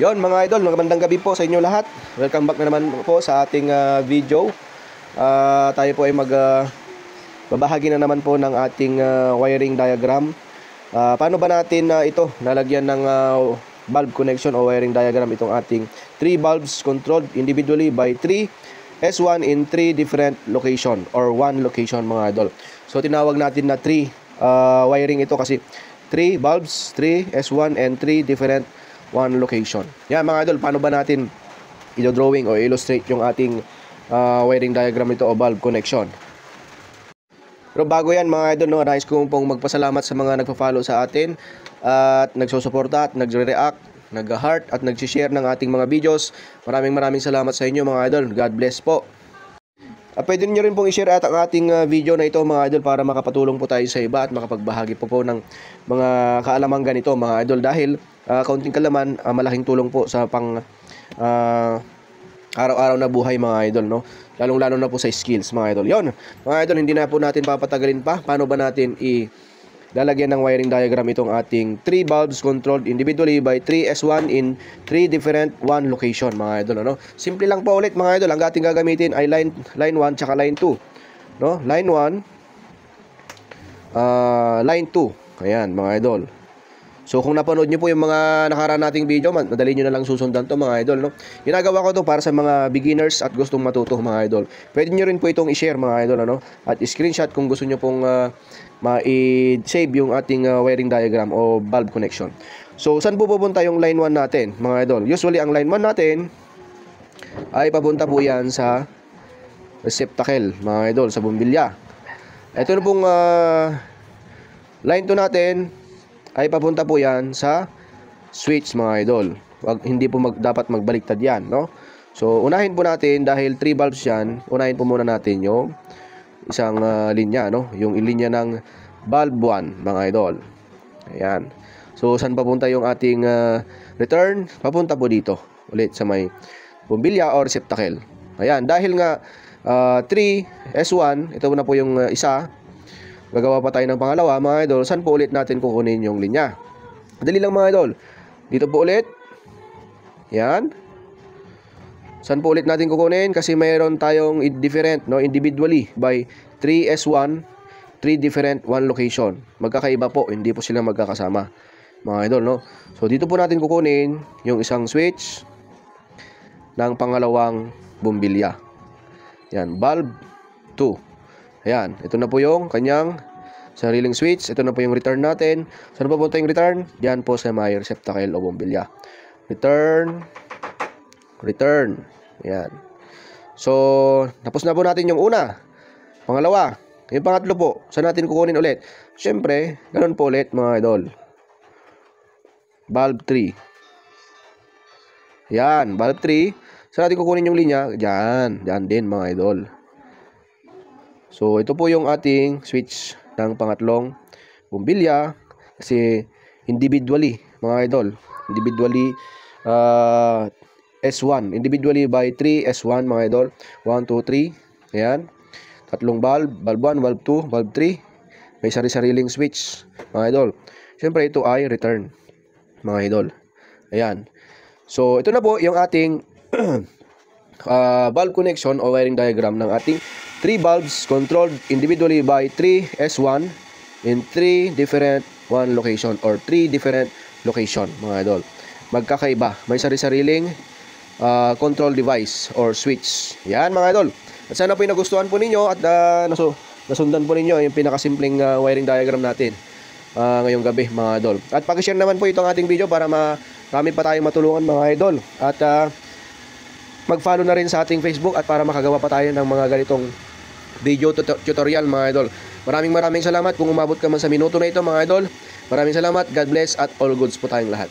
Yon mga idol, magandang gabi po sa inyo lahat. Welcome back na naman po sa ating video. Tayo po ay babahagi na naman po ng ating wiring diagram. Paano ba natin ito nalagyan ng bulb connection o wiring diagram itong ating 3 bulbs controlled individually by 3 S1 in 3 different location or 1 location mga idol. So tinawag natin na 3 wiring ito kasi 3 bulbs, 3 S1 and 3 different 1 location. Yan mga idol, paano ba natin i-drawing o illustrate yung ating wiring diagram ito o bulb connection? Pero bago yan mga idol, nais ko pong magpasalamat sa mga nagpa-follow sa atin at nagsusuporta at nagre-react, nag-heart at nag-share ng ating mga videos. Maraming salamat sa inyo mga idol. God bless po. Pwede nyo rin pong i-share at ang ating video na ito mga idol para makapatulong po tayo sa iba at makapagbahagi po ng mga kaalamang ganito mga idol, dahil kaunting kalaman, malaking tulong po sa pang araw-araw na buhay mga idol, no? Lalong-lalo na po sa skills mga idol. Yon, mga idol, hindi na po natin papatagalin pa. Paano ba natin lalagyan ng wiring diagram itong ating 3 bulbs controlled individually by 3 S1 in 3 different 1 location mga idol, ano? Simple lang po ulit mga idol. Ang ating gagamitin ay line 1 tsaka line 2, no? Line 1, line 2. Ayan mga idol. So kung napanood niyo po yung mga nakaraan nating video, madali niyo na lang susundan to mga idol, no? Ginagawa ko to para sa mga beginners at gustong matuto mga idol. Pwede niyo rin po itong i-share mga idol, ano? At screenshot kung gusto niyo pong ma-save yung ating wiring diagram o bulb connection. So saan po pupunta yung line 1 natin mga idol? Usually ang line 1 natin ay papunta po yan sa receptacle mga idol, sa bumbilya. Ito na pong line 2 natin ay papunta po yan sa switch mga idol. Hindi po dapat magbaliktad yan, no? So unahin po natin, dahil 3 bulbs yan, unahin po muna natin yung isang linya, no? Yung linya ng bulb 1 mga idol. Ayan. So saan papunta yung ating return? Papunta po dito ulit sa may bumbilya or receptacle. Ayan, dahil nga 3 S1, ito na po yung isa. Gagawa pa tayo ng pangalawa mga idol. Saan po ulit natin kukunin yung linya? Madali lang mga idol. Dito po ulit. Yan. Saan po ulit natin kukunin? Kasi mayroon tayong different, no, individually by 3 S1, 3 different 1 location. Magkakaiba po, hindi po sila magkakasama mga idol, no? So dito po natin kukunin yung isang switch ng pangalawang bumbilya. Yan, bulb 2. Ayan, ito na po yung kanyang sariling switch. Ito na po yung return natin. Saan papunta yung return? Diyan po sa may receptacle o bumbilya. Return. Return. Ayan. So, tapos na po natin yung una. Pangalawa. Yung pangatlo po, saan natin kukunin ulit? Siyempre, ganun po ulit mga idol. Bulb 3. Ayan, bulb 3. Saan natin kukunin yung linya? Diyan. Diyan din mga idol. So, ito po yung ating switch ng pangatlong bumbilya. Kasi individually, mga idol. Individually, S1. Individually by 3 S1, mga idol. 1, 2, 3. Ayan. Tatlong bulb. Bulb 1, bulb 2, bulb 3. May sari-sariling switch, mga idol. Siyempre, ito ay return, mga idol. Ayan. So, ito na po yung ating bulb connection o wiring diagram ng ating 3 bulbs controlled individually by 3 S1 in 3 different 1 location or 3 different location mga idol. Magkakaiba. May sari-sariling control device or switch. Yan mga idol. At sana po yung nagustuhan po ninyo at nasundan po ninyo yung pinakasimpleng wiring diagram natin ngayong gabi mga idol. At pag-share naman po itong ating video para marami pa tayong matulungan mga idol. At mag-follow na rin sa ating Facebook at para makagawa pa tayo ng mga ganitong video tutorial mga idol. Maraming salamat kung umabot ka man sa minuto na ito mga idol. Maraming salamat. God bless at all goods po tayong lahat.